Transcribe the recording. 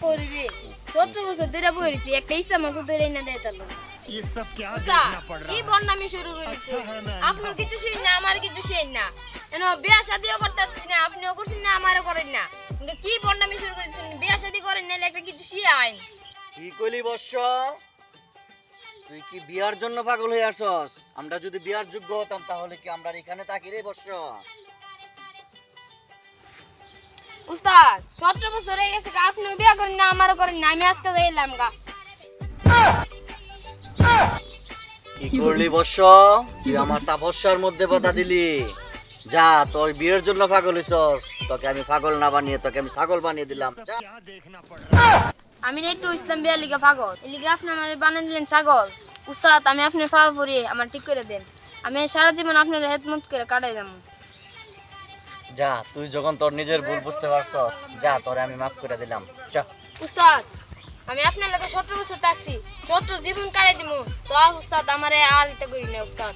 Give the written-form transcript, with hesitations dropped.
করি রে 17 বছর ধরে বইছি একটা ইচ্ছা মাছ ধরে না দেয় তাহলে ये सब क्या উস্তাদ देखना पड़ কি रहा है বন্নামি শুরু করেছে আপনিও কিছু শুন না আমার কিছু শুন না এন বিয়া শাদিও করতেছি না আপনিও করছেন না আমারও করেন না কিন্তু কি বন্নামি শুরু করেছেন বিয়া শাদি করেন না একটা কিছু শিয়া আইন কি কইলি বর্ষ তুই কি বিয়ার জন্য পাগল হয়ে আসছস আমরা যদি বিয়ার যোগ্য হতাম তাহলে কি আমরা এখানে থাকি রে বর্ষ উস্তাদ 17 বছর হয়ে গেছে আপনিও বিয়া করেন না আমারও করেন না আমি আজকে এলাম গা কি করলি বর্ষ তুই আমার তাপস্যার মধ্যে বাধা দিলি যা তোর বিয়ের জন্য পাগল হইছস তোকে আমি পাগল না বানিয়ে তোকে আমি ছাগল বানিয়ে দিলাম যা। क्या देखना पड़ रहा है আমি না একটু ইসলাম বিয়া লিগা পাগল এই লিগা আপনি আমার বানিয়ে দিলেন ছাগল উস্তাদ আমি আপনার ফাওয়া পড়ি আমার ঠিক করে দেন আমি সারা জীবন আপনার হেদমত করে কাটাই যাবো যা তুই যখন তোর নিজের ভুল বুঝতে পারছস যা তোরে আমি মাফ করে দিলাম যা উস্তাদ আমি আপনার লগে 17 বছর থাকছি 17 জীবন কাটাই দিমু তো উস্তাদ আমারে আর ইতে করি না উস্তাদ